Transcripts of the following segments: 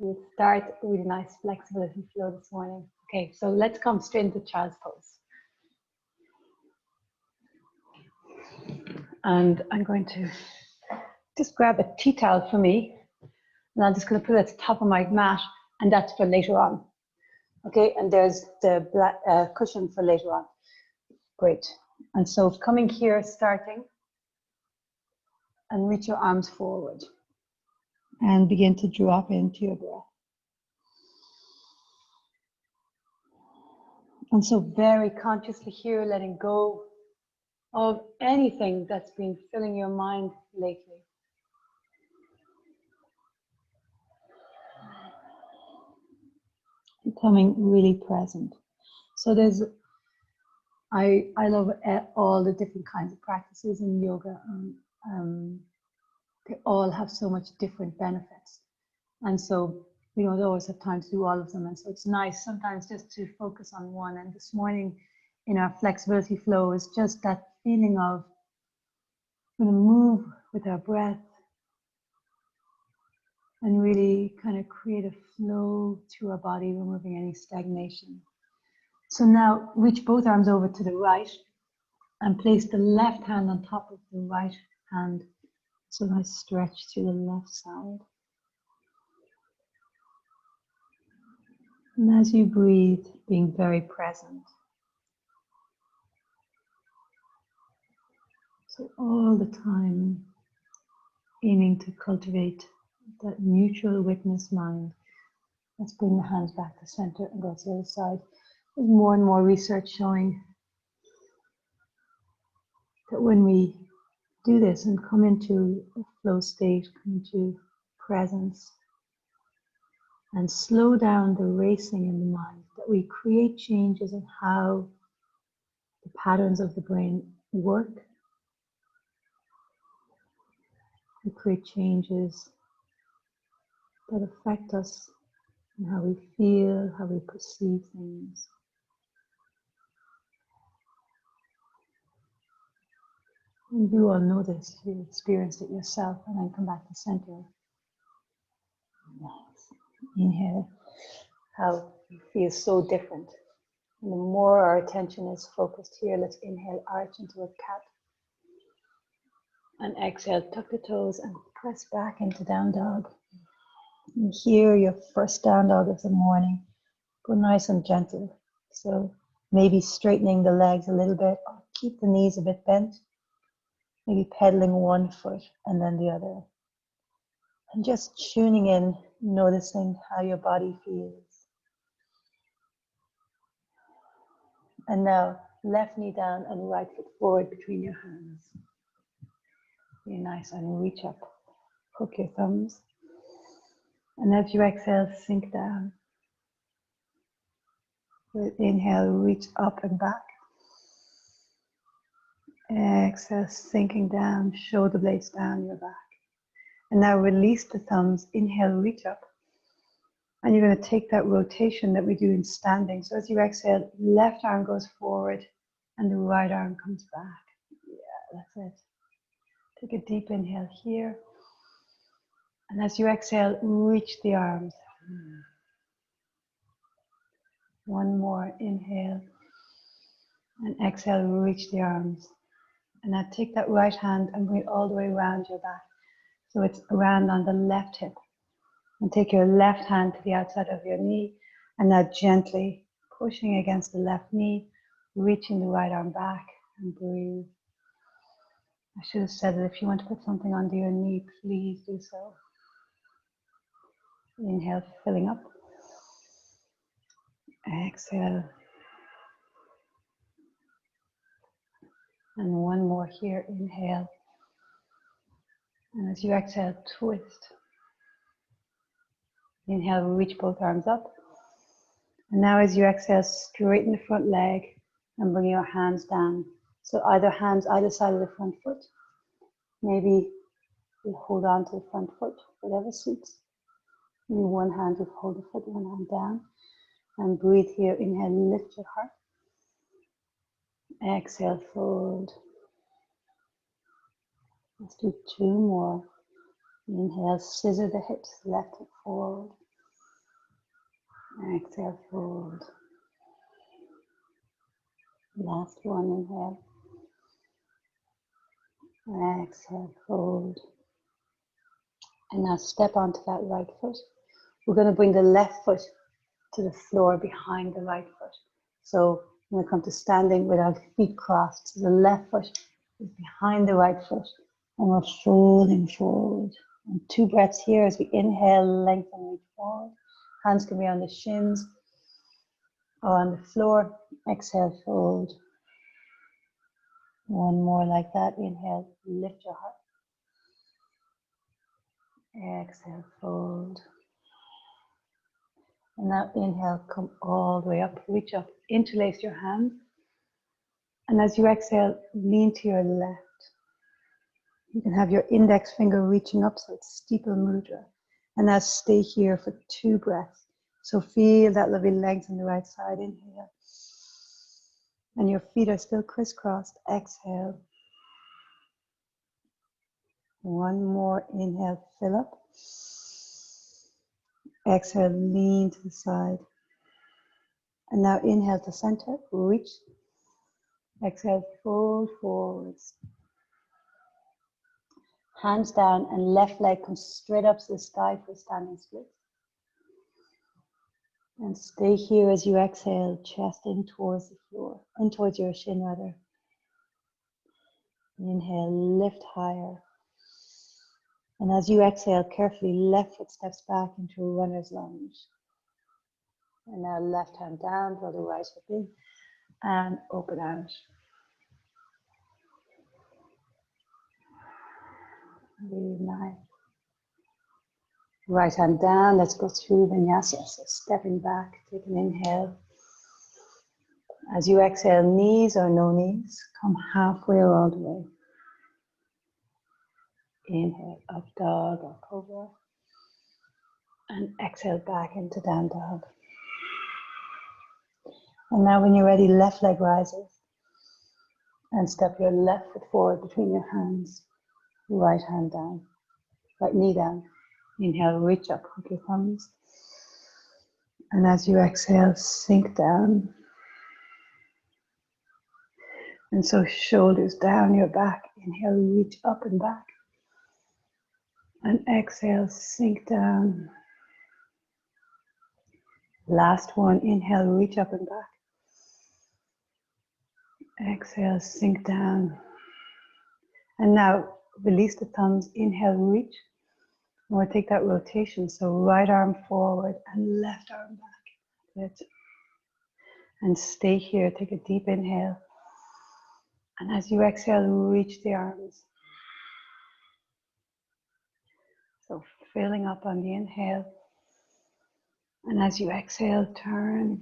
We'll start a really nice flexibility flow this morning. Okay, so let's come straight into child's pose. And I'm going to just grab a tea towel for me. And I'm just going to put it at the top of my mat, and that's for later on. Okay, and there's the black, cushion for later on. Great. And so coming here, starting, and reach your arms forward. And begin to drop into your breath. And so very consciously here, letting go of anything that's been filling your mind lately. Becoming really present. So there's, I love all the different kinds of practices in yoga. They all have so much different benefits. And so we don't always have time to do all of them. And so it's nice sometimes just to focus on one. And this morning in our flexibility flow is just that feeling of we're going to move with our breath and really kind of create a flow through our body, removing any stagnation. So now reach both arms over to the right and place the left hand on top of the right hand. So nice stretch to the left side. And as you breathe, being very present. So all the time, aiming to cultivate that neutral witness mind. Let's bring the hands back to center and go to the other side. There's more and more research showing that when we do this and come into a flow state, come into presence, and slow down the racing in the mind, that we create changes in how the patterns of the brain work. We create changes that affect us in how we feel, how we perceive things. And you all know this, you experienced it yourself, and then come back to center. Nice. Inhale, how it feels so different. And the more our attention is focused here, let's inhale, arch into a cat. And exhale, tuck the toes and press back into down dog. And here, your first down dog of the morning. Go nice and gentle. So maybe straightening the legs a little bit, or keep the knees a bit bent. Maybe pedaling one foot and then the other. And just tuning in, noticing how your body feels. And now, left knee down and right foot forward between your hands. Be nice and reach up. Hook your thumbs. And as you exhale, sink down. With inhale, reach up and back. Exhale, sinking down, shoulder blades down your back. And now release the thumbs. Inhale, reach up. And you're going to take that rotation that we do in standing. So as you exhale, left arm goes forward and the right arm comes back. Yeah, that's it. Take a deep inhale here. And as you exhale, reach the arms. One more inhale. And exhale, reach the arms. And now take that right hand and bring it all the way around your back. So it's around on the left hip. And take your left hand to the outside of your knee. And now gently pushing against the left knee, reaching the right arm back and breathe. I should have said that if you want to put something under your knee, please do so. Inhale, filling up. Exhale. And one more here, inhale. And as you exhale, twist. Inhale, reach both arms up. And now as you exhale, straighten the front leg and bring your hands down. So either hands either side of the front foot. Maybe you hold on to the front foot, whatever suits. Maybe one hand will hold the foot, one hand down. And breathe here. Inhale, lift your heart. Exhale, fold. Let's do two more. Inhale, scissor the hips, left hip forward. Exhale, fold. Last one, inhale. Exhale, fold. And now step onto that right foot. We're going to bring the left foot to the floor behind the right foot. So when we come to standing with our feet crossed, so the left foot is behind the right foot. And we're folding forward. And 2 breaths here as we inhale, lengthen, reach forward. Hands can be on the shins or on the floor. Exhale, fold. One more like that. Inhale, lift your heart. Exhale, fold. And now inhale, come all the way up. Reach up, interlace your hands. And as you exhale, lean to your left. You can have your index finger reaching up, so it's steeple mudra. And now stay here for 2 breaths. So feel that lovely length on the right side. Inhale. And your feet are still crisscrossed. Exhale. One more. Inhale, fill up. Exhale, lean to the side. And now inhale to center, reach. Exhale, fold forwards. Hands down and left leg comes straight up to the sky for standing split. And stay here as you exhale, chest in towards the floor, in towards your shin rather. Inhale, lift higher. And as you exhale, carefully left foot steps back into a runner's lunge. And now left hand down, draw the right hip in, and open out. Really nice. Right hand down, let's go through Vinyasa. So stepping back, take an inhale. As you exhale, knees or no knees, come halfway or all the way. Inhale, up dog or cobra. And exhale back into down dog. And now when you're ready, left leg rises. And step your left foot forward between your hands. Right hand down. Right knee down. Inhale, reach up, hook your thumbs. And as you exhale, sink down. And so shoulders down your back. Inhale, reach up and back. And exhale, sink down. Last one, inhale, reach up and back. Exhale, sink down. And now release the thumbs, inhale, reach. And we'll take that rotation. So right arm forward and left arm back. Good. And stay here, take a deep inhale. And as you exhale, reach the arms. So filling up on the inhale. And as you exhale, turn.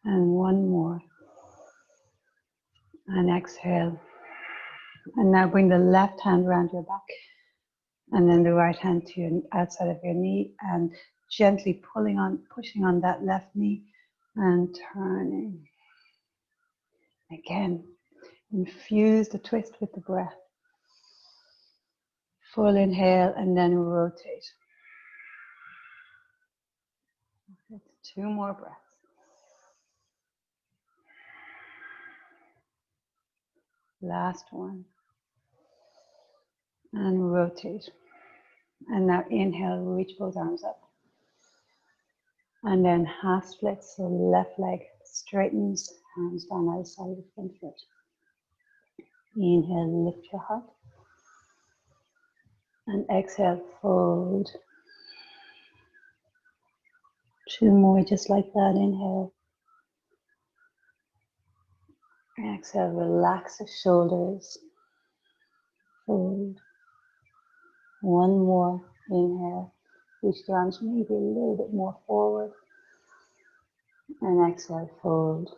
And one more. And exhale. And now bring the left hand around your back. And then the right hand to your outside of your knee. And gently pushing on that left knee. And turning. Again. Infuse the twist with the breath. Full inhale and then rotate. 2 more breaths. Last one. And rotate. And now inhale, reach both arms up. And then half split, so left leg straightens, hands down outside of the front foot. Inhale, lift your heart. And exhale, fold. 2 more just like that, inhale. Exhale, relax the shoulders. Fold. 1 more, inhale. Reach the arms maybe a little bit more forward. And exhale, fold.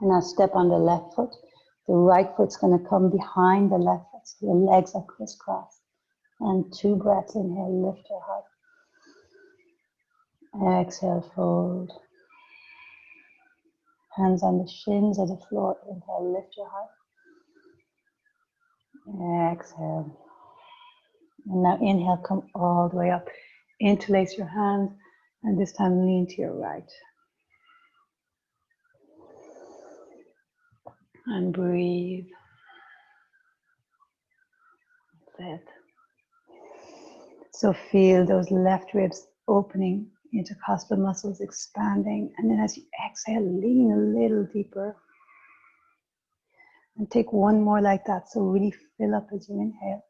And now step on the left foot. The right foot's going to come behind the left foot. So your legs are crisscrossed. And 2 breaths, inhale, lift your heart. Exhale, fold. Hands on the shins of the floor. Inhale, lift your heart. Exhale. And now inhale, come all the way up. Interlace your hands and this time lean to your right. And breathe. That's it. So feel those left ribs opening, intercostal muscles expanding. And then as you exhale, lean a little deeper. And take one more like that. So really fill up as you inhale.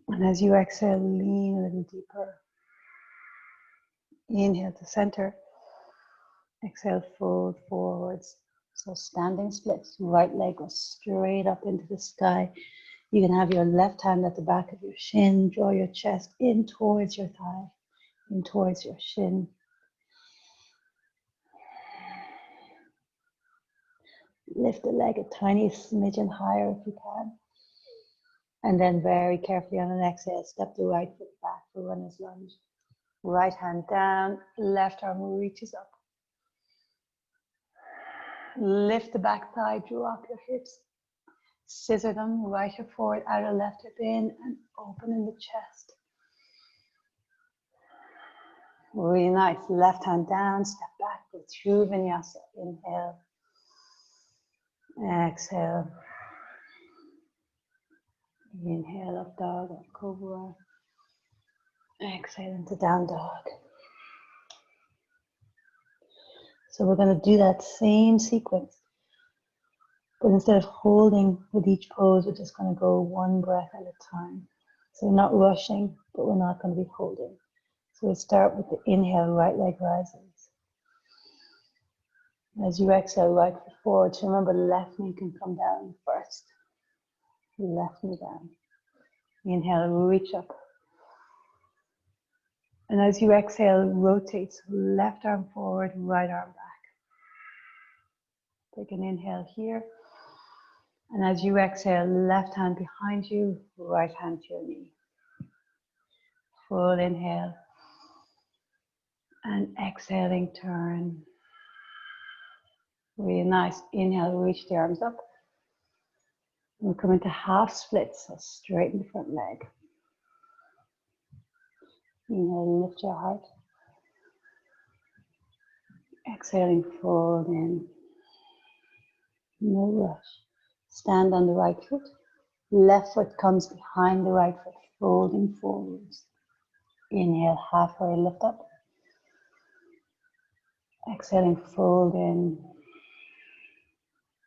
And as you exhale, lean a little deeper. Inhale to center. Exhale, fold forwards. So standing splits. Right leg goes straight up into the sky. You can have your left hand at the back of your shin. Draw your chest in towards your thigh, in towards your shin. Lift the leg a tiny smidgen higher if you can. And then very carefully on an exhale, step the right foot back for runner's lunge. Right hand down, left arm reaches up. Lift the back thigh, drop your hips. Scissor them, right hip forward, outer left hip in, and open in the chest. Really nice. Left hand down, step back, go through Vinyasa. Inhale. Exhale. Inhale, up dog or cobra. Exhale into down dog. So we're going to do that same sequence. But instead of holding with each pose, we're just going to go one breath at a time. So we're not rushing, but we're not going to be holding. So we'll start with the inhale, right leg rises. As you exhale, right foot forward. So remember, left knee can come down first. Left knee down. Inhale, reach up. And as you exhale, rotate. So left arm forward, right arm back. Take an inhale here. And as you exhale, left hand behind you, right hand to your knee. Full inhale. And exhaling, turn. Really nice. Inhale, reach the arms up. We'll come into half splits, so straighten the front leg. Inhale, lift your heart. Exhaling, fold in. No rush. Stand on the right foot. Left foot comes behind the right foot, folding forwards. Inhale, halfway lift up. Exhaling, fold in.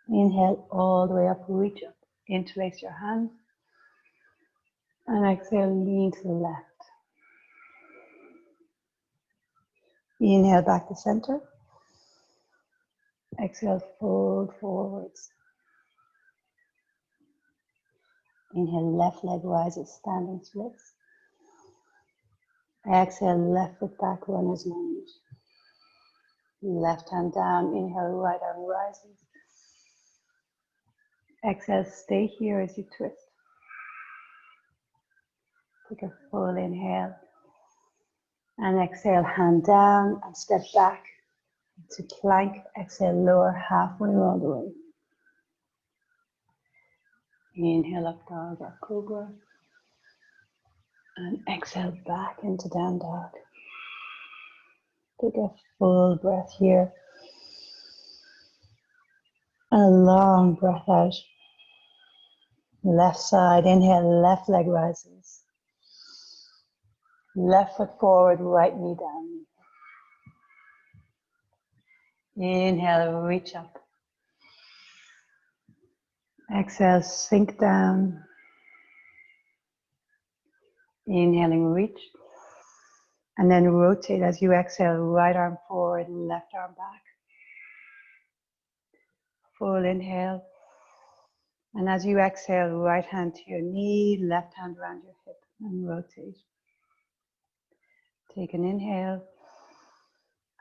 Inhale, all the way up, reach up. Interlace your hands. And exhale, lean to the left. Inhale, back to center. Exhale, fold forwards. Inhale, left leg rises, standing splits. Exhale, left foot back, runner's lunge. Left hand down, inhale, right arm rises. Exhale, stay here as you twist. Take a full inhale. And exhale, hand down and step back to plank. Exhale, lower halfway all the way. Inhale, up dog or cobra. And exhale, back into down dog. Take a full breath here. And a long breath out. Left side, inhale, left leg rises. Left foot forward, right knee down. Inhale, reach up. Exhale, sink down. Inhaling, reach. And then rotate as you exhale, right arm forward, left arm back. Full inhale. And as you exhale, right hand to your knee, left hand around your hip, and rotate. Take an inhale.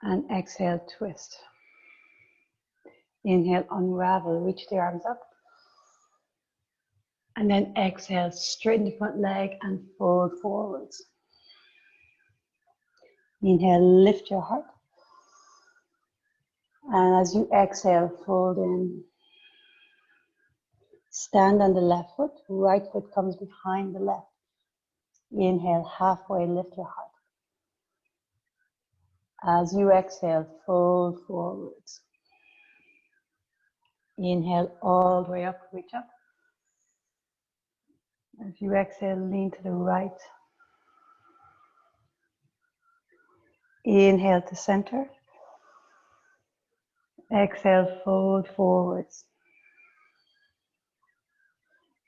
And exhale, twist. Inhale, unravel, reach the arms up. And then exhale, straighten the front leg and fold forwards. Inhale, lift your heart. And as you exhale, fold in. Stand on the left foot, right foot comes behind the left. Inhale, halfway, lift your heart. As you exhale, fold forwards. Inhale all the way up, reach up. As you exhale, lean to the right. Inhale to center. Exhale, fold forwards.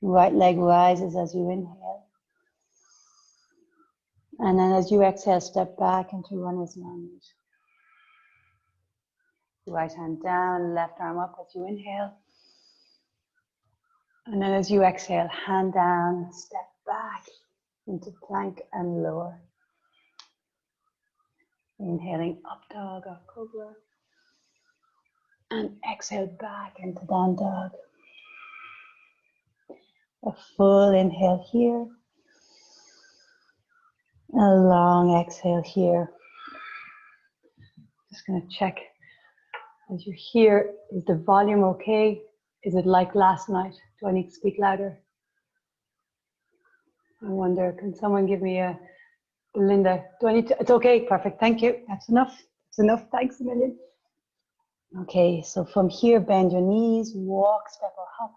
Right leg rises as you inhale. And then as you exhale, step back into runner's lunge. Right hand down, left arm up as you inhale. And then as you exhale, hand down, step back into plank and lower. Inhaling up dog or cobra. And exhale back into down dog. A full inhale here. A long exhale here. Just going to check as you're here, is the volume okay? Is it like last night? Do I need to speak louder? I wonder, can someone give me a, Linda, do I need to, it's okay, perfect, thank you. That's enough, that's enough, thanks a million. Okay, so from here, bend your knees, walk, step or hop,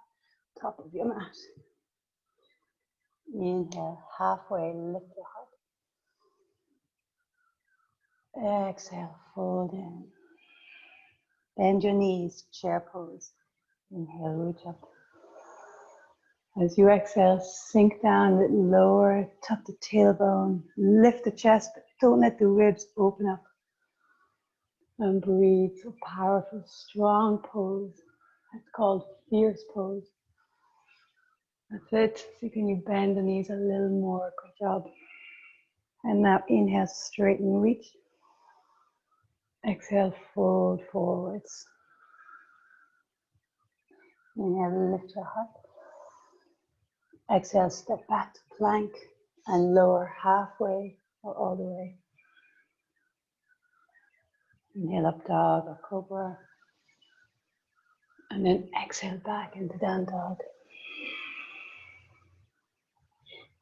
top of your mat. Inhale, halfway, lift your heart. Exhale, fold in. Bend your knees, chair pose. Inhale, reach up. As you exhale, sink down a little lower, tuck the tailbone, lift the chest, but don't let the ribs open up. And breathe, so powerful, strong pose. It's called fierce pose. That's it. So can you bend the knees a little more? Good job. And now inhale, straighten, reach. Exhale, fold forwards. Inhale, lift your heart. Exhale, step back to plank and lower halfway or all the way. Inhale, up dog or cobra. And then exhale back into down dog.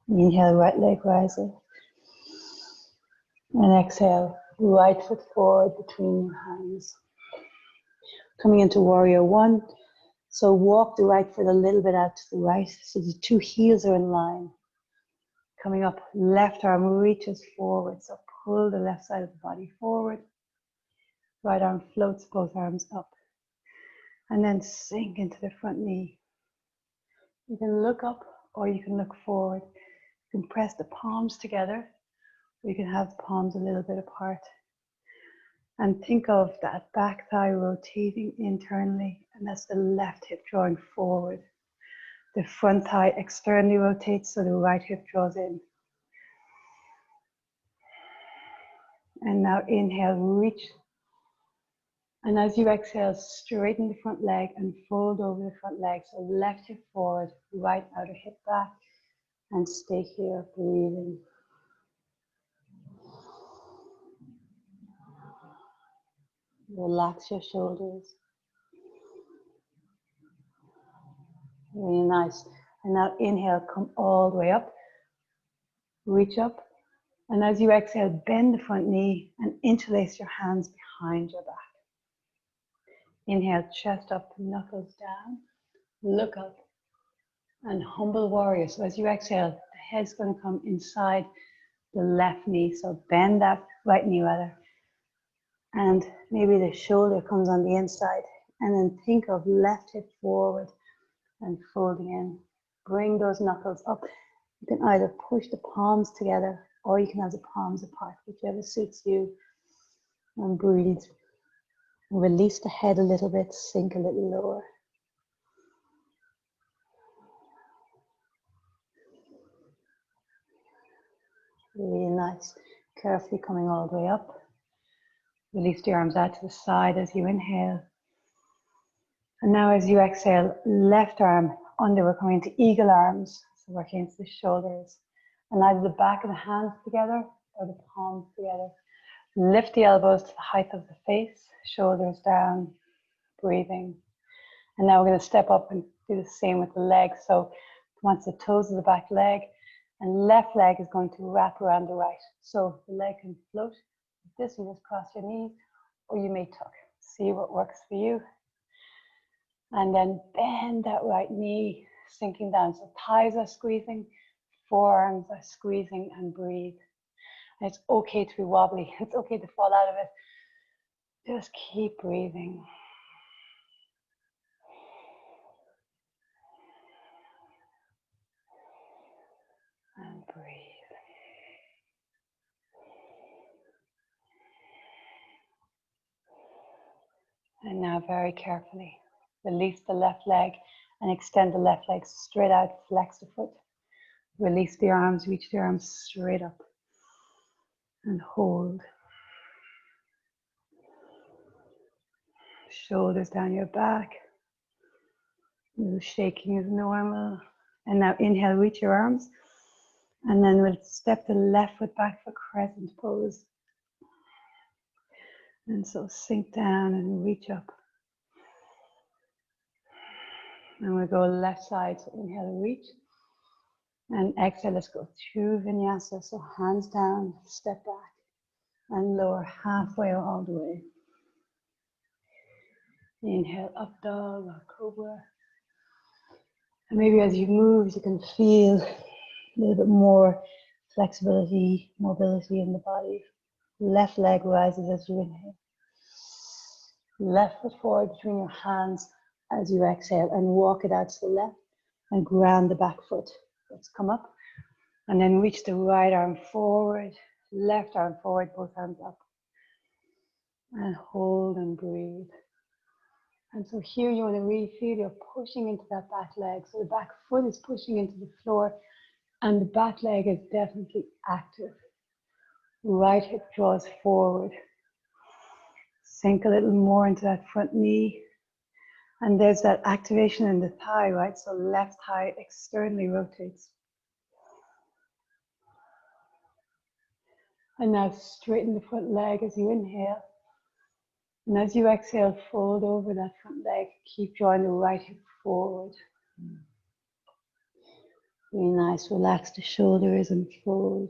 Inhale, right leg rises. And exhale, right foot forward between your hands. Coming into warrior one. So walk the right foot a little bit out to the right so the two heels are in line. Coming up, left arm reaches forward. So pull the left side of the body forward. Right arm floats both arms up. And then sink into the front knee. You can look up or you can look forward. You can press the palms together. Or you can have the palms a little bit apart. And think of that back thigh rotating internally. And that's the left hip drawing forward. The front thigh externally rotates so the right hip draws in. And now inhale, reach. And as you exhale, straighten the front leg and fold over the front leg. So left hip forward, right outer hip back. And stay here, breathing. Relax your shoulders. Really nice. And now inhale, come all the way up. Reach up. And as you exhale, bend the front knee and interlace your hands behind your back. Inhale, chest up, knuckles down. Look up. And humble warrior. So as you exhale, the head's going to come inside the left knee. So bend that right knee rather. And maybe the shoulder comes on the inside. And then think of left hip forward and folding in. Bring those knuckles up. You can either push the palms together or you can have the palms apart, whichever suits you. And breathe. Release the head a little bit, sink a little lower. Really nice. Carefully coming all the way up. Release the arms out to the side as you inhale. And now as you exhale, left arm under, we're coming into eagle arms. So working into the shoulders. And either the back of the hands together or the palms together. Lift the elbows to the height of the face, shoulders down, breathing. And now we're going to step up and do the same with the legs. So once the toes of the back leg, And left leg is going to wrap around the right. So the leg can float like this. You just cross your knees, or you may tuck. See what works for you. And then bend that right knee, sinking down. So thighs are squeezing, forearms are squeezing, and breathe. And it's okay to be wobbly. It's okay to fall out of it. Just keep breathing. And breathe. And now very carefully, release the left leg and extend the left leg straight out, flex the foot. Release the arms, reach the arms straight up. And hold. Shoulders down your back. The shaking is normal. And now inhale, reach your arms. And then we'll step the left foot back for crescent pose. And so sink down and reach up. And we'll go left side. So inhale, reach. And exhale, let's go through Vinyasa. So hands down, step back. And lower halfway or all the way. Inhale, up dog or cobra. And maybe as you move, you can feel a little bit more flexibility, mobility in the body. Left leg rises as you inhale. Left foot forward between your hands as you exhale and walk it out to the left and ground the back foot. Let's come up and then reach the right arm forward, left arm forward, both arms up. And hold and breathe. And so here you want to really feel you're pushing into that back leg. So the back foot is pushing into the floor and the back leg is definitely active. Right hip draws forward. Sink a little more into that front knee. And there's that activation in the thigh, right? So left thigh externally rotates. And now straighten the front leg as you inhale. And as you exhale, fold over that front leg. Keep drawing the right hip forward. Really nice. Relax the shoulders and fold.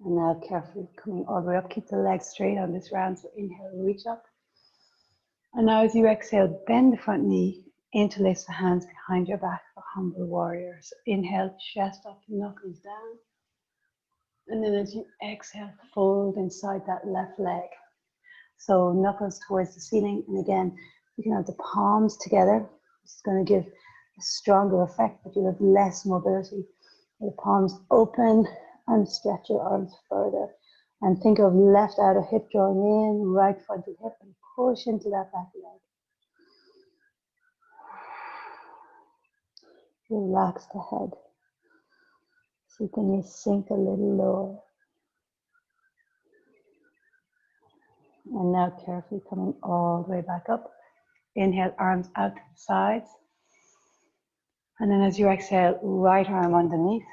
And now carefully coming all the way up. Keep the legs straight on this round. So inhale, reach up. And now as you exhale, bend the front knee. Interlace the hands behind your back for humble warrior. So inhale, chest up, knuckles down. And then as you exhale, fold inside that left leg. So knuckles towards the ceiling. And again, you can have the palms together. It's going to give a stronger effect, but you have less mobility. The palms open and stretch your arms further. And think of left outer hip drawing in, right frontal hip, and push into that back leg. Relax the head. So can you sink a little lower. And now carefully coming all the way back up. Inhale, arms out to the sides. And then as you exhale, right arm underneath.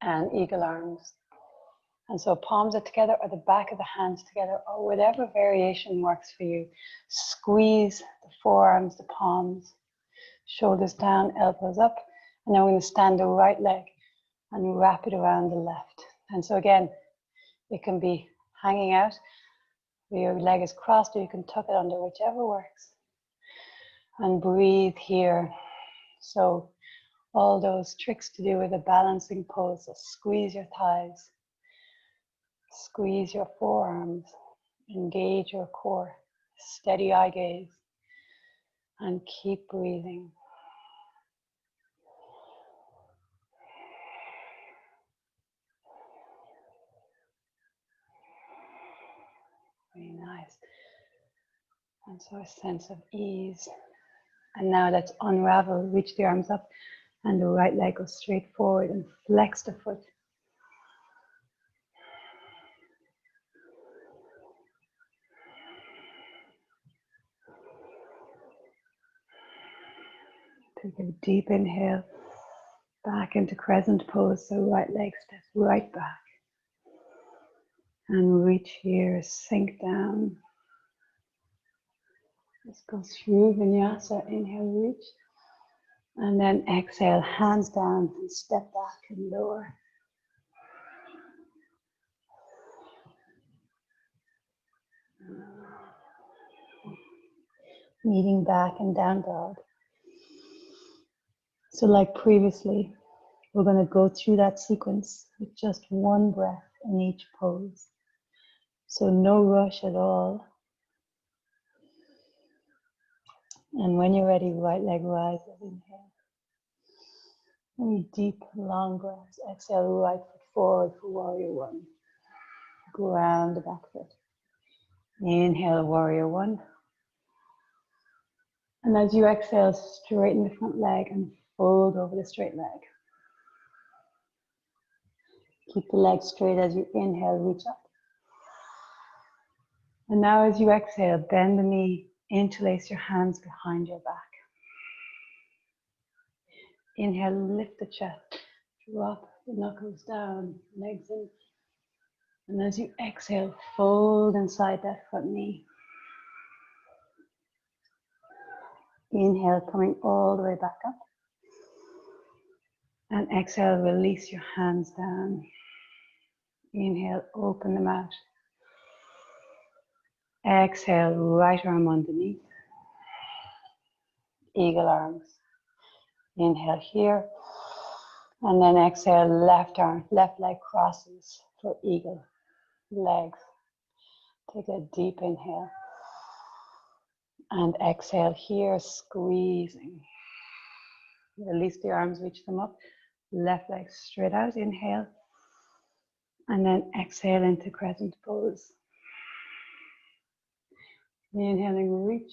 And eagle arms. And so palms are together or the back of the hands together or whatever variation works for you. Squeeze the forearms, the palms, shoulders down, elbows up. And now we're going to stand the right leg and wrap it around the left. And so again, it can be hanging out, your leg is crossed, or you can tuck it under, whichever works. And breathe here. So all those tricks to do with a balancing pose. So squeeze your thighs. Squeeze your forearms, engage your core, steady eye gaze, and keep breathing. Very nice. And so a sense of ease. And now let's unravel, reach the arms up, and the right leg goes straight forward and flex the foot. Take a deep inhale back into crescent pose. So right leg steps right back. And reach here, sink down. Let's go through Vinyasa. Inhale, reach. And then exhale, hands down and step back and lower. Meeting back and down dog. So like previously, we're going to go through that sequence with just one breath in each pose. So no rush at all. And when you're ready, right leg rises, inhale. Any deep, long breaths. Exhale, right foot forward for warrior one. Ground the back foot. Inhale, warrior one. And as you exhale, straighten the front leg and fold over the straight leg. Keep the leg straight as you inhale, reach up. And now as you exhale, bend the knee, interlace your hands behind your back. Inhale, lift the chest, drop the knuckles down, legs in. And as you exhale, fold inside that front knee. Inhale, coming all the way back up. And exhale, release your hands down. Inhale, open them out. Exhale, right arm underneath. Eagle arms. Inhale here. And then exhale, left arm, left leg crosses for eagle. Legs. Take a deep inhale. And exhale here, squeezing. Release the arms, reach them up. Left leg straight out, inhale. And then exhale into crescent pose. Inhaling, reach.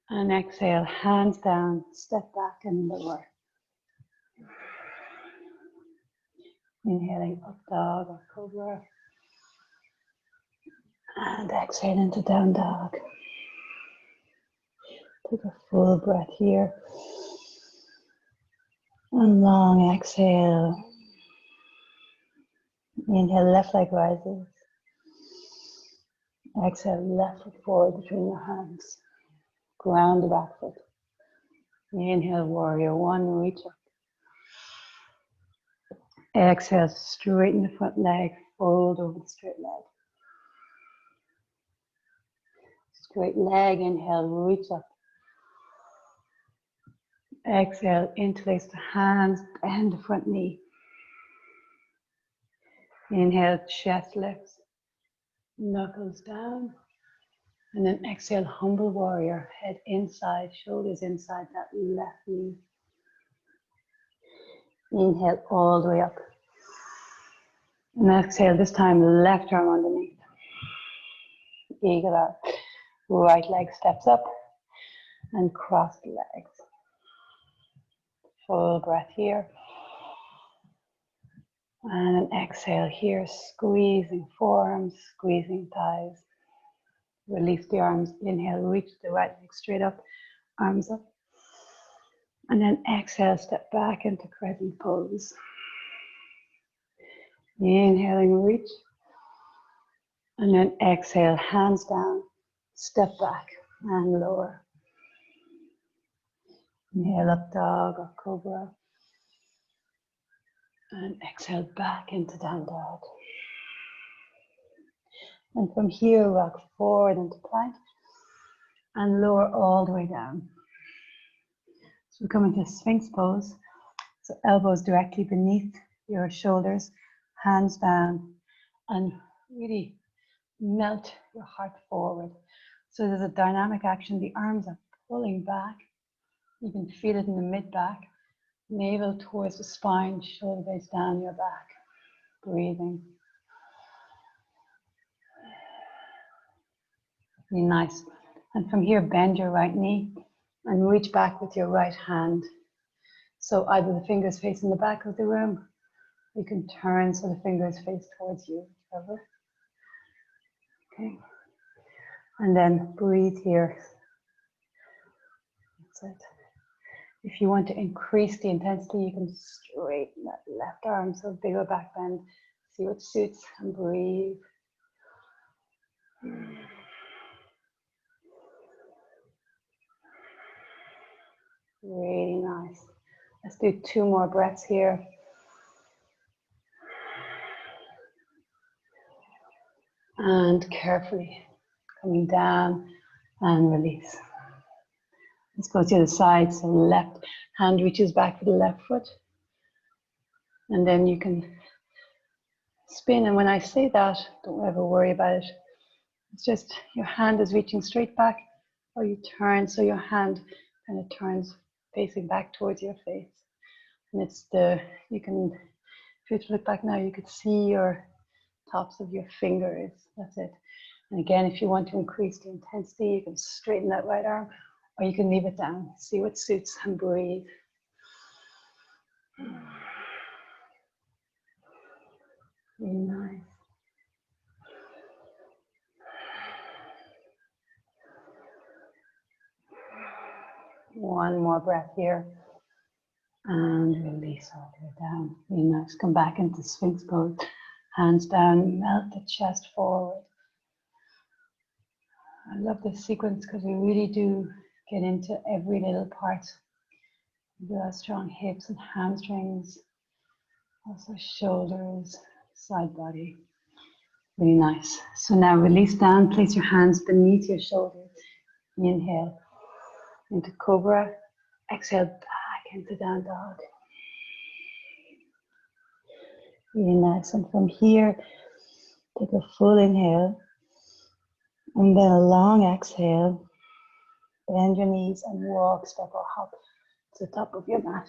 And exhale, hands down, step back and lower. Inhaling, up dog or cobra. And exhale into down dog. Take a full breath here. And long exhale. Inhale, left leg rises. Exhale, left foot forward between your hands. Ground the back foot. Inhale, warrior one, reach up. Exhale, straighten the front leg, fold over the straight leg. Straight leg, inhale, reach up. Exhale, interlace the hands, bend the front knee. Inhale, chest lifts, knuckles down. And then exhale, humble warrior, head inside, shoulders inside that left knee. Inhale all the way up. And exhale, this time left arm underneath. Eagle arm. Right leg steps up and cross the legs. Full breath here. And an exhale here, squeezing forearms, squeezing thighs. Release the arms, inhale, reach the right leg straight up, arms up. And then exhale, step back into crescent pose. Inhaling, reach. And then exhale, hands down, step back and lower. Inhale, up dog or cobra. And exhale, back into down dog. And from here, rock forward into plank and lower all the way down. So we come into Sphinx pose. So elbows directly beneath your shoulders, hands down, and really melt your heart forward. So there's a dynamic action. The arms are pulling back. You can feel it in the mid-back. Navel towards the spine, shoulder base down your back. Breathing. Be nice. And from here, bend your right knee and reach back with your right hand. So either the fingers facing the back of the room, you can turn so the fingers face towards you, whichever. Okay. And then breathe here. That's it. If you want to increase the intensity, you can straighten that left arm, so bigger back bend. See what suits and breathe. Really nice. Let's do 2 more breaths here. And carefully coming down and release. Let's go to the side. So left hand reaches back for the left foot. And then you can spin. And when I say that, don't ever worry about it. It's just your hand is reaching straight back, or you turn so your hand kind of turns facing back towards your face. And it's you can, if you were to look back now, you could see your tops of your fingers. That's it. And again, if you want to increase the intensity, you can straighten that right arm, or you can leave it down. See what suits and breathe. Really nice. One more breath here. And release all the way down. Really nice. Come back into Sphinx pose. Hands down, melt the chest forward. I love this sequence because we really do get into every little part. We have strong hips and hamstrings, also shoulders, side body. Really nice. So now release down, place your hands beneath your shoulders. Inhale into Cobra. Exhale back into Down Dog. Really nice. And from here, take a full inhale. And then a long exhale. Bend your knees and walk, step or hop to the top of your mat.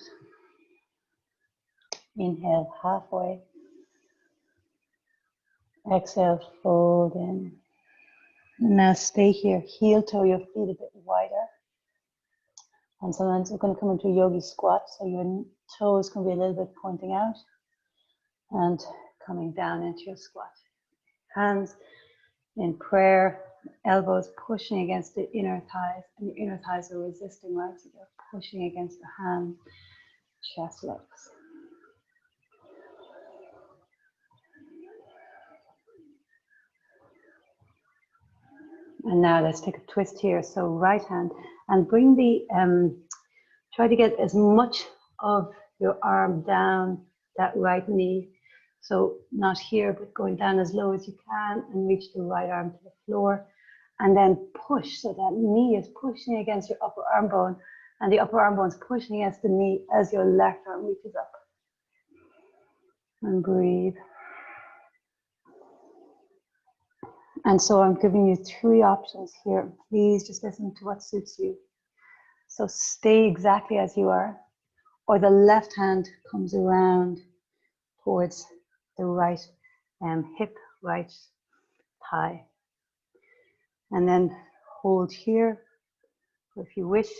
Inhale halfway. Exhale, fold in. And now stay here. Heel toe your feet a bit wider. And sometimes we're going to come into a yogi squat, so your toes can be a little bit pointing out and coming down into your squat. Hands in prayer, elbows pushing against the inner thighs, and your inner thighs are resisting, right? So they're pushing against the hands, chest, legs. And now let's take a twist here. So right hand, and bring the, try to get as much of your arm down that right knee. So not here, but going down as low as you can and reach the right arm to the floor. And then push, so that knee is pushing against your upper arm bone, and the upper arm bone is pushing against the knee as your left arm reaches up. And breathe. And so I'm giving you 3 options here. Please just listen to what suits you. So stay exactly as you are, or the left hand comes around towards the right hip, right thigh. And then hold here, or if you wish,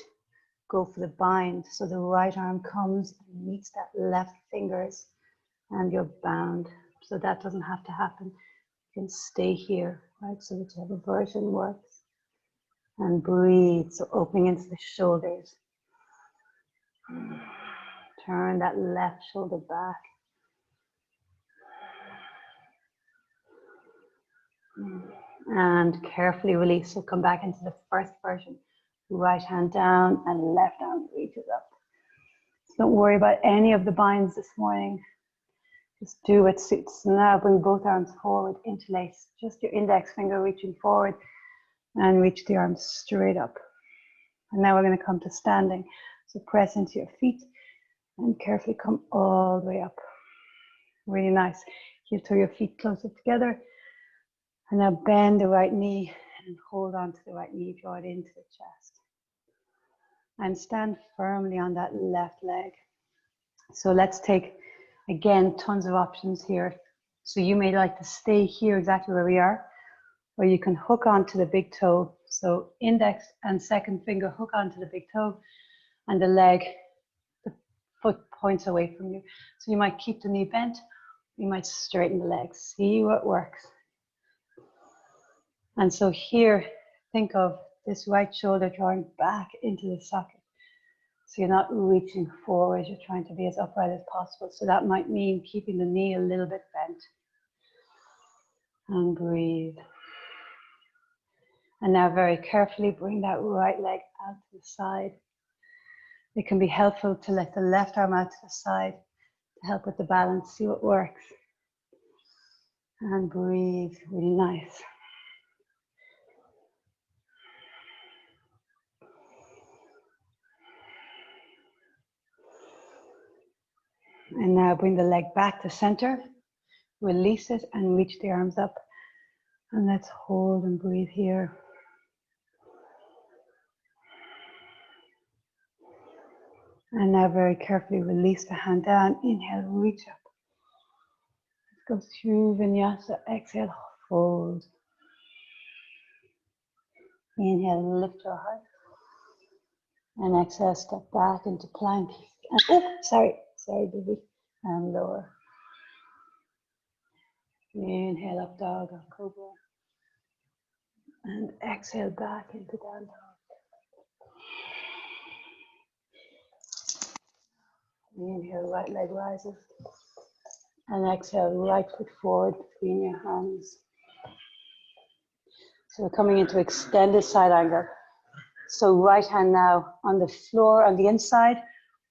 go for the bind. So the right arm comes and meets that left fingers and you're bound. So that doesn't have to happen. You can stay here, right? So whichever version works. And breathe, so opening into the shoulders. Turn that left shoulder back. And carefully release, so come back into the first version. Right hand down and left arm reaches up. So don't worry about any of the binds this morning. Just do what suits. So now bring both arms forward, interlace. Just your index finger reaching forward and reach the arms straight up. And now we're going to come to standing. So press into your feet and carefully come all the way up. Really nice. Heel toe your feet closer together. And now bend the right knee and hold on to the right knee, draw it into the chest. And stand firmly on that left leg. So let's take, again, tons of options here. So you may like to stay here exactly where we are, or you can hook onto the big toe. So index and second finger hook onto the big toe, and the leg, the foot points away from you. So you might keep the knee bent, you might straighten the legs. See what works. And so here, think of this right shoulder drawing back into the socket. So you're not reaching forward, you're trying to be as upright as possible. So that might mean keeping the knee a little bit bent. And breathe. And now very carefully bring that right leg out to the side. It can be helpful to let the left arm out to the side to help with the balance, see what works. And breathe, really nice. And now bring the leg back to center, release it and reach the arms up. And let's hold and breathe here. And now very carefully release the hand down, inhale, reach up. Let's go through Vinyasa, exhale, fold. Inhale, lift your heart. And exhale, step back into plank. And, oh, sorry, baby. And lower. Inhale, up dog or cobra. And exhale, back into down dog. Inhale, right leg rises. And exhale, right foot forward between your hands. So we're coming into extended side angle. So right hand now on the floor on the inside,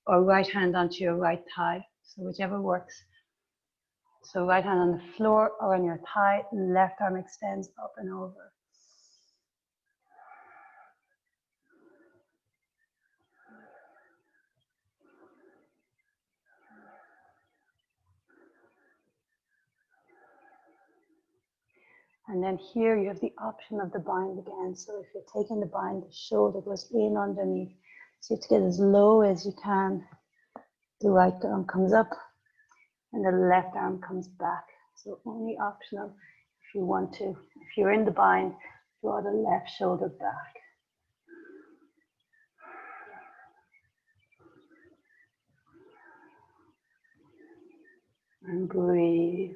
or right hand onto your right thigh. So whichever works. So right hand on the floor or on your thigh, left arm extends up and over. And then here you have the option of the bind again. So if you're taking the bind, the shoulder goes in underneath. So you have to get as low as you can. The right arm comes up and the left arm comes back. So only optional if you want to. If you're in the bind, draw the left shoulder back. And breathe.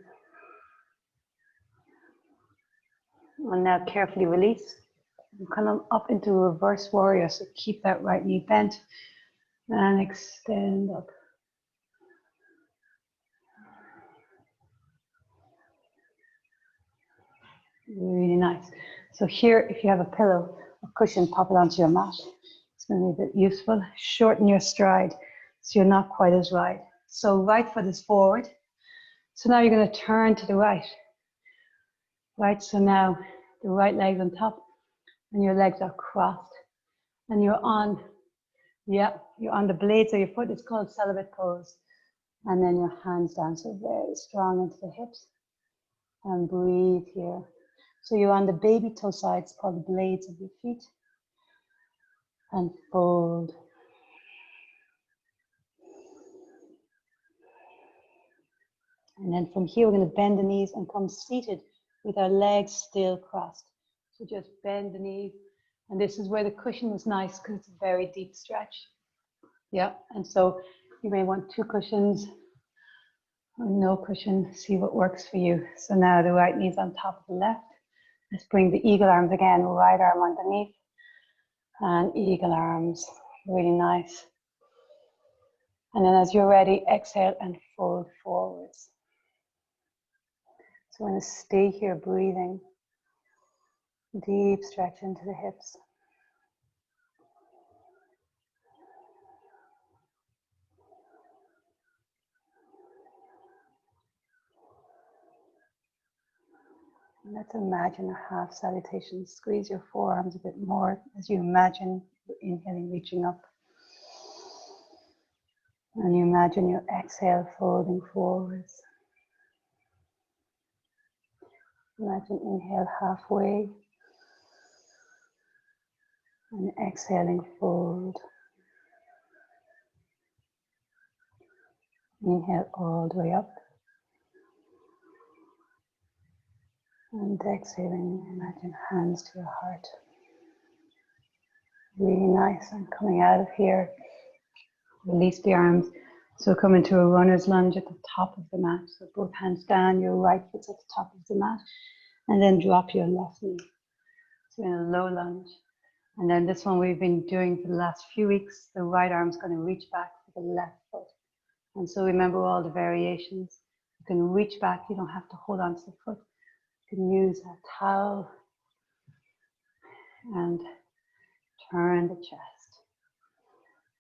And now carefully release. And come up into reverse warrior. So keep that right knee bent and extend up. Really nice. So here, if you have a pillow or cushion, pop it onto your mat. It's going to be a bit useful. Shorten your stride so you're not quite as wide. So right foot is forward. So now you're going to turn to the right. Right, so now the right leg's on top and your legs are crossed. And you're on the blades of your foot. It's called celibate pose. And then your hands down, so very strong into the hips. And breathe here. So you're on the baby toe sides, called the blades of your feet. And fold. And then from here, we're going to bend the knees and come seated with our legs still crossed. So just bend the knees. And this is where the cushion is nice because it's a very deep stretch. Yeah, and so you may want 2 cushions or no cushion. See what works for you. So now the right knee's on top of the left. Let's bring the eagle arms again, right arm underneath. And eagle arms, really nice. And then as you're ready, exhale and fold forwards. So we're going to stay here breathing. Deep stretch into the hips. And let's imagine a half salutation. Squeeze your forearms a bit more as you imagine you're inhaling, reaching up. And you imagine your exhale folding forwards. Imagine inhale halfway. And exhaling fold. Inhale all the way up. And exhaling, imagine hands to your heart. Really nice. And coming out of here, release the arms. So come into a runner's lunge at the top of the mat. So both hands down, your right foot's at the top of the mat. And then drop your left knee. So in a low lunge. And then this one we've been doing for the last few weeks. The right arm's going to reach back for the left foot. And so remember all the variations. You can reach back, you don't have to hold on to the foot. You can use a towel and turn the chest.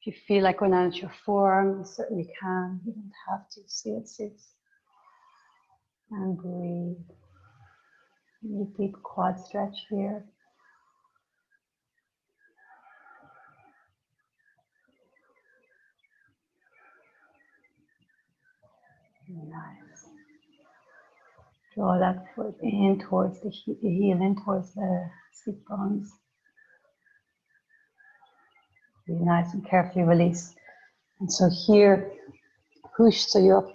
If you feel like going out your forearm, you certainly can. You don't have to. See it sits. And breathe. Really deep quad stretch here. Nice. Draw that foot in towards the heel, in towards the seat bones. Be nice and carefully release. And so here, push so you're up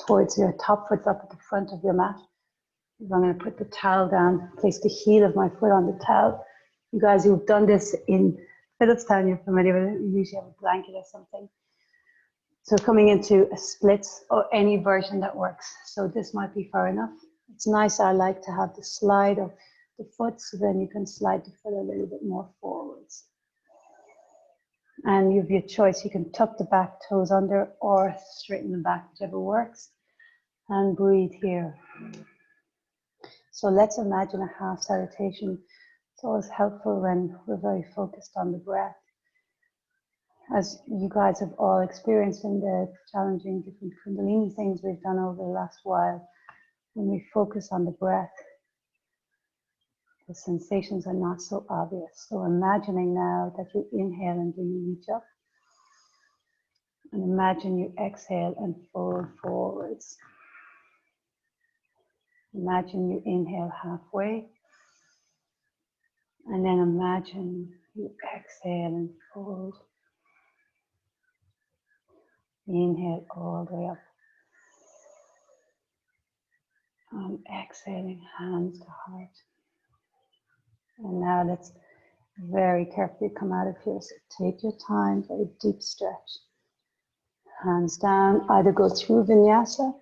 towards your top foot's up at the front of your mat. I'm going to put the towel down, place the heel of my foot on the towel. You guys who've done this in Phillipstown, you're familiar with it. You usually have a blanket or something. So coming into a split or any version that works. So this might be far enough. It's nice, I like to have the slide of the foot, so then you can slide the foot a little bit more forwards. And you have your choice. You can tuck the back toes under or straighten them back, whichever works. And breathe here. So let's imagine a half salutation. It's always helpful when we're very focused on the breath. As you guys have all experienced in the challenging different Kundalini things we've done over the last while, when we focus on the breath, the sensations are not so obvious. So imagining now that you inhale and you reach up. And imagine you exhale and fold forwards. Imagine you inhale halfway. And then imagine you exhale and fold. Inhale all the way up. And exhaling, hands to heart. And now let's very carefully come out of here. So take your time, very deep stretch. Hands down, either go through Vinyasa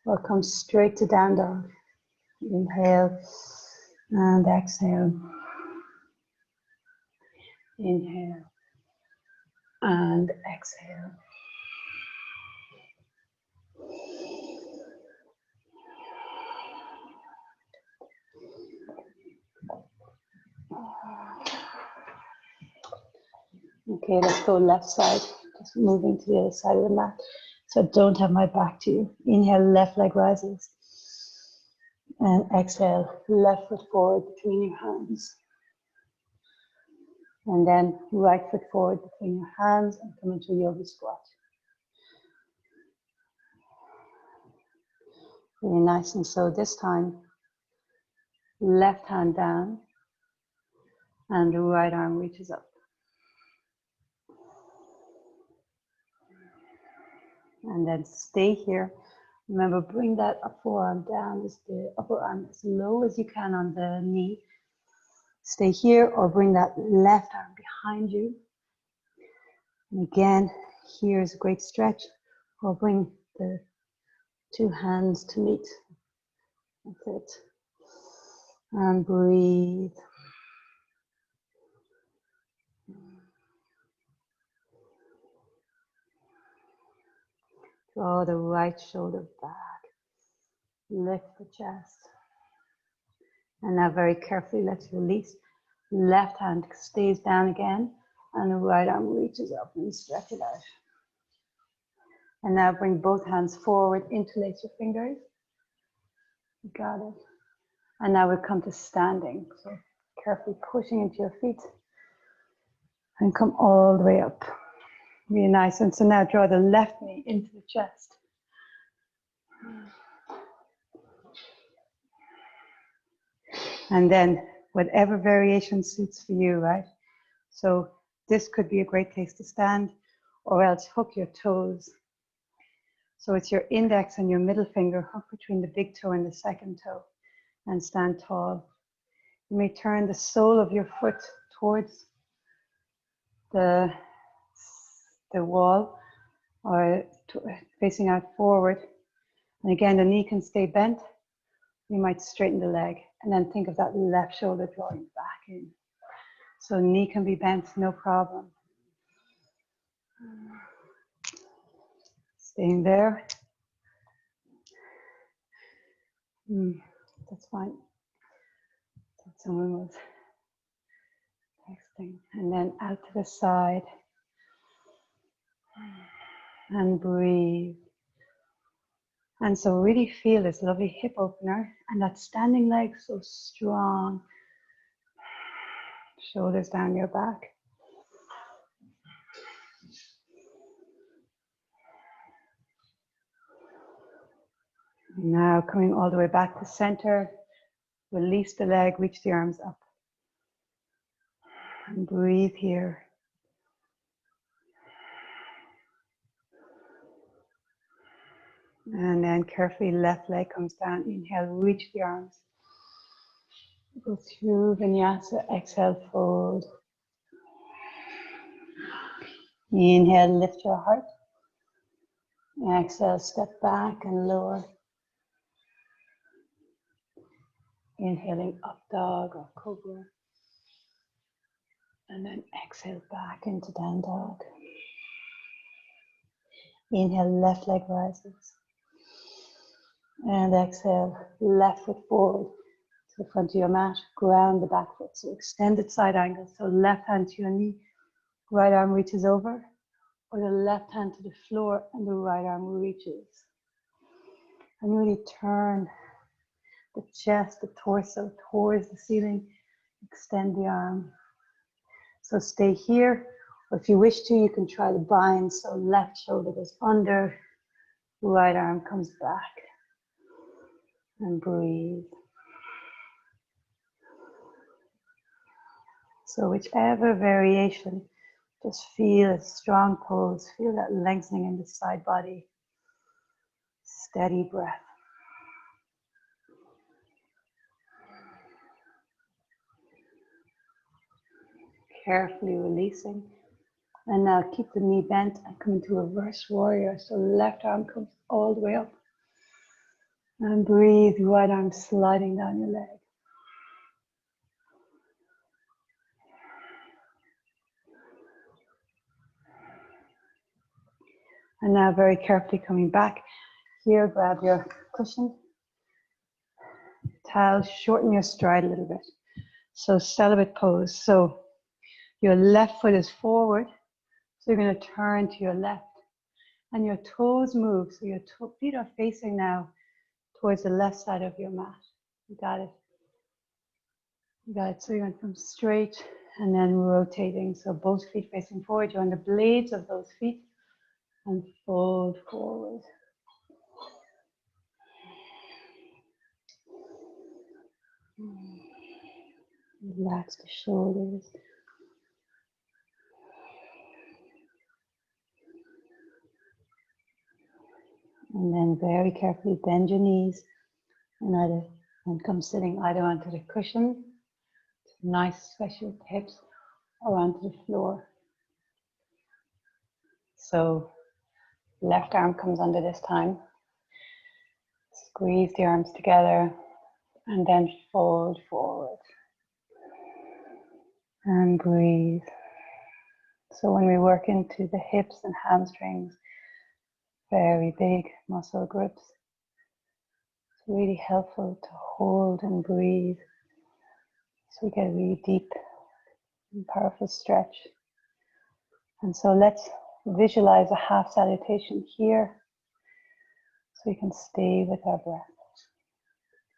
or come straight to down dog. Inhale and exhale. Inhale and exhale. Okay, let's go left side. Just moving to the other side of the mat. So I don't have my back to you. Inhale, left leg rises. And exhale, left foot forward between your hands. And then right foot forward between your hands and come into a yoga squat. Really nice. And so this time, left hand down and the right arm reaches up. And then stay here. Remember, bring that forearm down, the upper arm as low as you can on the knee. Stay here or bring that left arm behind you. And again, here is a great stretch. Or bring the two hands to meet. That's it. And breathe. Draw the right shoulder back. Lift the chest. And now very carefully let's release. Left hand stays down again. And the right arm reaches up and stretch it out. And now bring both hands forward, interlace your fingers. You got it. And now we come to standing. So carefully pushing into your feet. And come all the way up. Really nice. And so now draw the left knee into the chest. And then whatever variation suits for you, right? So this could be a great place to stand, or else hook your toes. So it's your index and your middle finger hook between the big toe and the second toe, and stand tall. You may turn the sole of your foot towards the wall, or facing out forward. And again, the knee can stay bent. You might straighten the leg, and then think of that left shoulder drawing back in. So knee can be bent, no problem. Staying there. That's fine. Someone was texting. And then out to the side. And breathe. And so really feel this lovely hip opener. And that standing leg so strong. Shoulders down your back. Now coming all the way back to center. Release the leg, reach the arms up. And breathe here. And then carefully left leg comes down. Inhale, reach the arms. Go through Vinyasa, exhale, fold. Inhale, lift your heart. Exhale, step back and lower. Inhaling up dog or cobra. And then exhale back into down dog. Inhale, left leg rises. And exhale, left foot forward to the front of your mat. Ground the back foot. So extended side angle. So left hand to your knee. Right arm reaches over. Or the left hand to the floor and the right arm reaches. And really turn the chest, the torso towards the ceiling. Extend the arm. So stay here. Or if you wish to, you can try the bind. So left shoulder goes under. Right arm comes back. And breathe. So whichever variation, just feel a strong pose. Feel that lengthening in the side body. Steady breath. Carefully releasing. And now keep the knee bent and come into reverse warrior. So left arm comes all the way up. And breathe, right arm sliding down your leg. And now very carefully coming back. Here, grab your cushion. Towel, shorten your stride a little bit. So celibate pose. So your left foot is forward. So you're going to turn to your left. And your toes move. So your feet are facing now towards the left side of your mat. You got it. You got it. So you're going to come straight and then rotating. So both feet facing forward. You're on the blades of those feet. And fold forward. Relax the shoulders. And then very carefully bend your knees and come sitting either onto the cushion, nice special hips, or onto the floor. So left arm comes under this time. Squeeze the arms together and then fold forward. And breathe. So when we work into the hips and hamstrings, very big muscle groups, it's really helpful to hold and breathe so we get a really deep and powerful stretch. And so let's visualize a half salutation here so we can stay with our breath.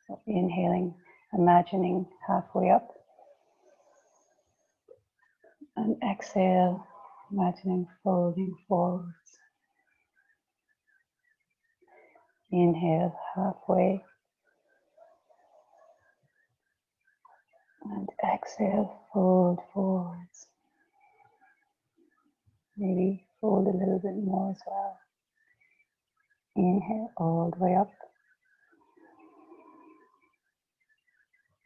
So inhaling, imagining halfway up. And exhale, imagining folding forwards. Inhale, halfway. And exhale, fold forwards. Maybe fold a little bit more as well. Inhale all the way up.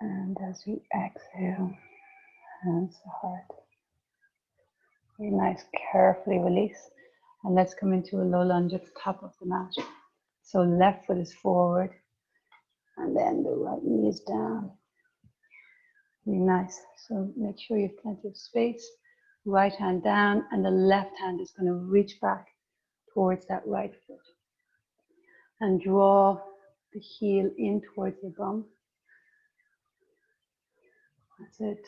And as we exhale, hands to heart. Very nice, carefully release. And let's come into a low lunge at the top of the mat. So left foot is forward. And then the right knee is down. Really nice. So make sure you have plenty of space. Right hand down, and the left hand is going to reach back towards that right foot. And draw the heel in towards your bum. That's it.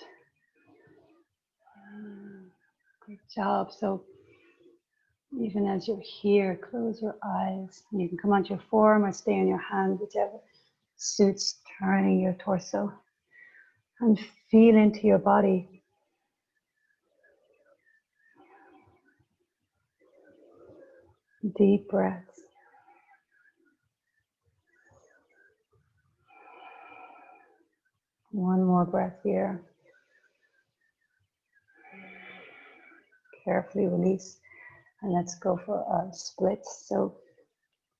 Good job. So even as you're here, close your eyes. And you can come onto your forearm or stay on your hand, whichever suits turning your torso. And feel into your body. Deep breaths. One more breath here. Carefully release. And let's go for a split. So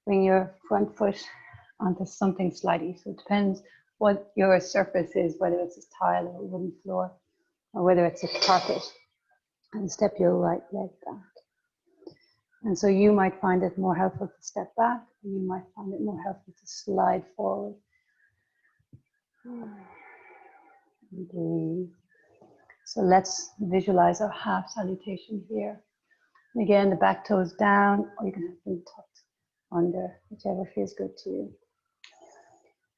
bring your front foot onto something slidey. So it depends what your surface is, whether it's a tile or a wooden floor, or whether it's a carpet. And step your right leg back. And so you might find it more helpful to step back, or you might find it more helpful to slide forward. Breathe. So let's visualize our half salutation here. And again, the back toes down, or you can have them tucked under, whichever feels good to you.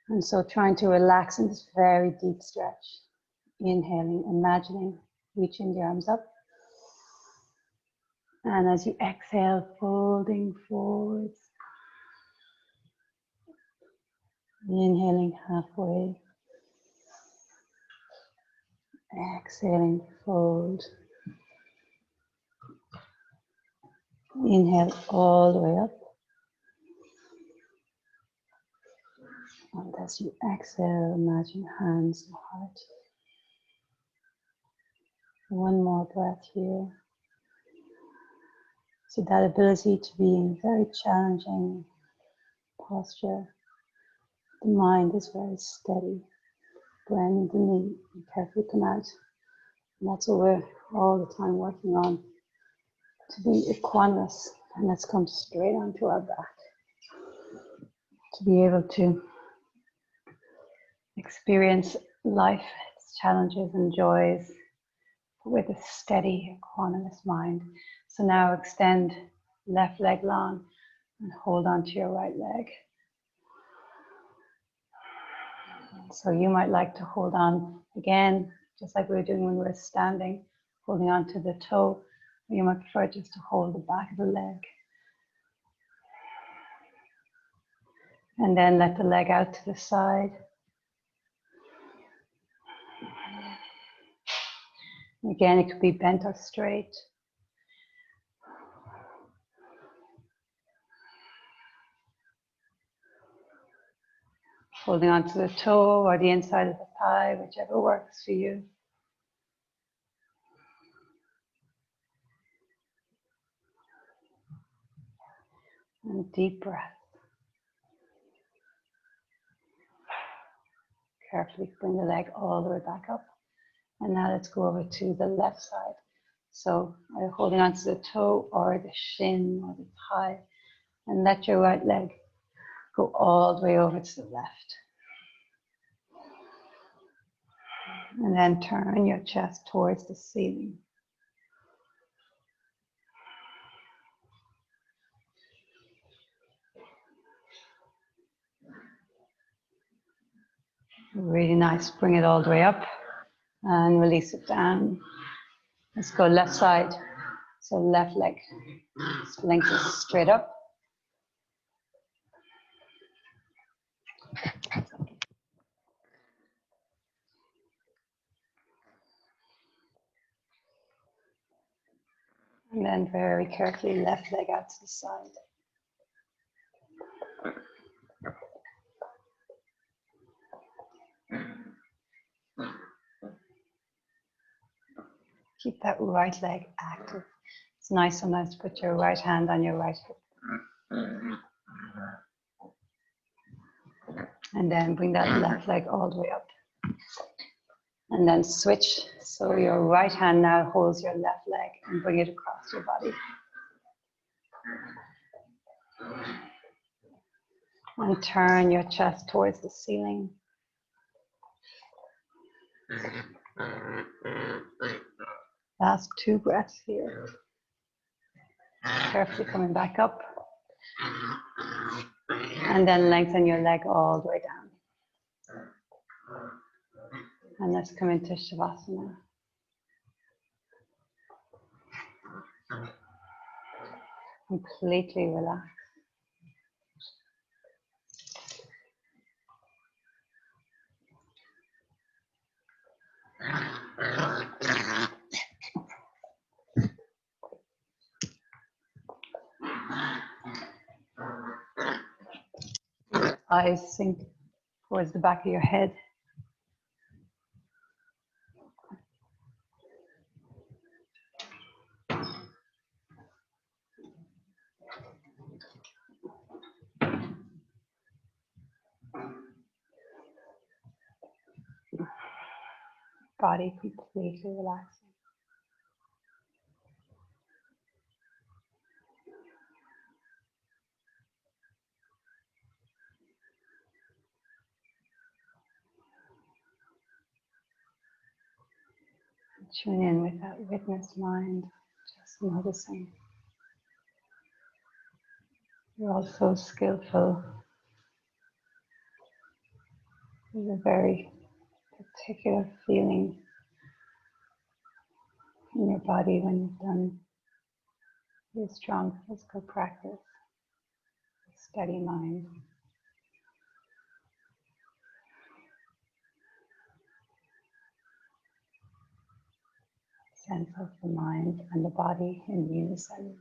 And so trying to relax in this very deep stretch. Inhaling, imagining, reaching the arms up. And as you exhale, folding forwards. Inhaling halfway. Exhaling, fold. Inhale all the way up. And as you exhale, imagine hands and heart. One more breath here. So that ability to be in very challenging posture. The mind is very steady. Bend the knee and carefully come out. And that's what we're all the time working on. To be equanimous. And let's come straight onto our back. To be able to experience life, its challenges and joys with a steady, equanimous mind. So now extend left leg long and hold on to your right leg. So you might like to hold on again, just like we were doing when we were standing, holding on to the toe. Or you might prefer just to hold the back of the leg. And then let the leg out to the side. Again, it could be bent or straight. Holding onto the toe or the inside of the thigh, whichever works for you. And deep breath. Carefully bring the leg all the way back up. And now let's go over to the left side. So either holding onto the toe or the shin or the thigh. And let your right leg go all the way over to the left. And then turn your chest towards the ceiling. Really nice. Bring it all the way up and release it down. Let's go left side. So left leg lengthens straight up. And then very carefully left leg out to the side. Keep that right leg active. It's nice sometimes to put your right hand on your right hip. And then bring that left leg all the way up. And then switch. So your right hand now holds your left leg and bring it across your body. And turn your chest towards the ceiling. Last 2 breaths here. Carefully coming back up. And then lengthen your leg all the way down. And let's come into Shavasana. Completely relax. Eyes sink towards the back of your head. Body completely relaxing. Tune in with that witness mind, just noticing. You're all so skillful. There's a very particular feeling in your body when you've done your strong physical practice, steady mind. Sense of the mind and the body in unison.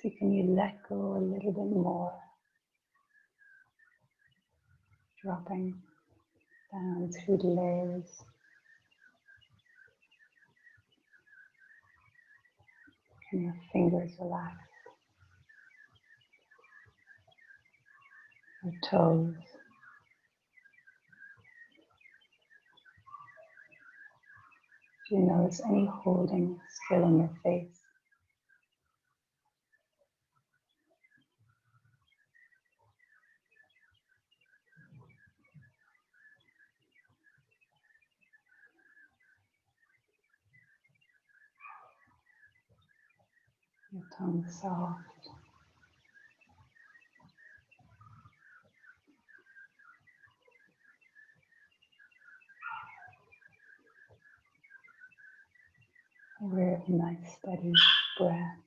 So can you let go a little bit more, dropping down through the layers. Can your fingers relax? Your toes. Do you notice any holding still in your face? Your tongue soft. A very nice steady breath.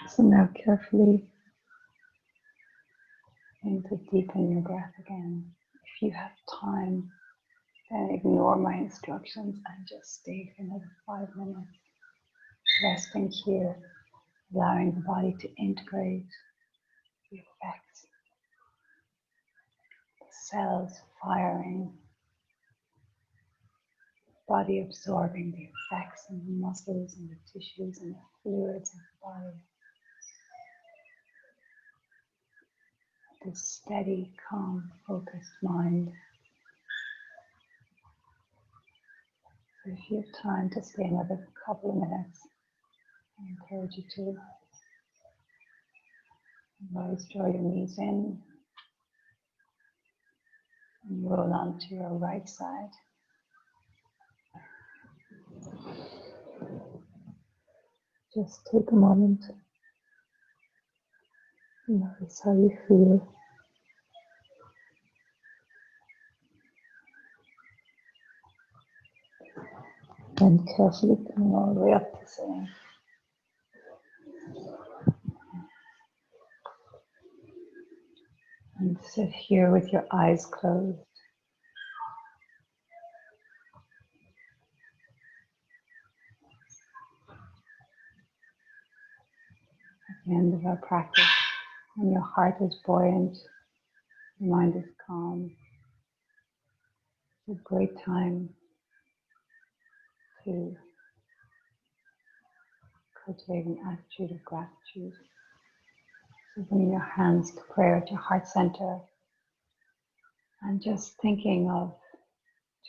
So now carefully begin to deepen your breath again. If you have time, then ignore my instructions and just stay for another 5 minutes. Resting here, allowing the body to integrate the effects, the cells firing, body absorbing the effects and the muscles and the tissues and the fluids of the body. This steady, calm, focused mind. So if you have time to stay another couple of minutes, I encourage you to always draw your knees in and roll onto your right side. Just take a moment and notice how you feel. And carefully coming all the way up to sitting. And sit here with your eyes closed. At the end of our practice, when your heart is buoyant, your mind is calm, it's a great time to cultivate an attitude of gratitude. So bring your hands to prayer at your heart center and just thinking of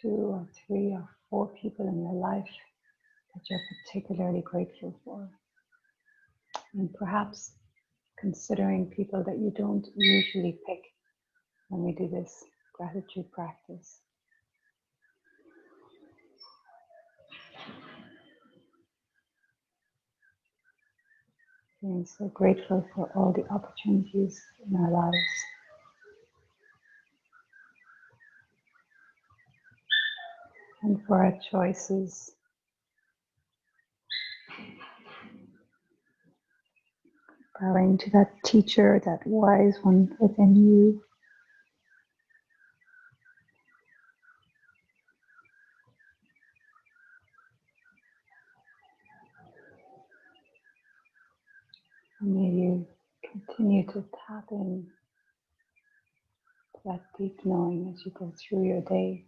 2 or 3 or 4 people in your life that you're particularly grateful for. And perhaps considering people that you don't usually pick when we do this gratitude practice. Being so grateful for all the opportunities in our lives. And for our choices. Bowing to that teacher, that wise one within you. And may you continue to tap in to that deep knowing as you go through your day.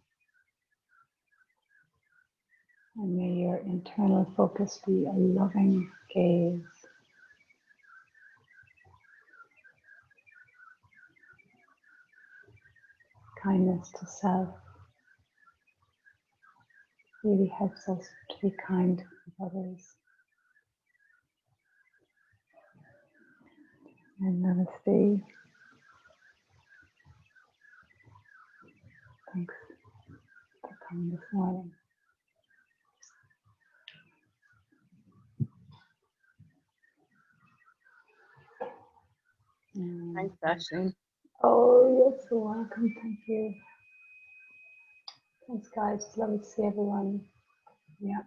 And may your internal focus be a loving gaze. Kindness to self really helps us to be kind with others. And namaste. Thanks for coming this morning. Thanks, Ashley. Oh, you're so welcome. Thank you. Thanks, guys. Love to see everyone. Yeah.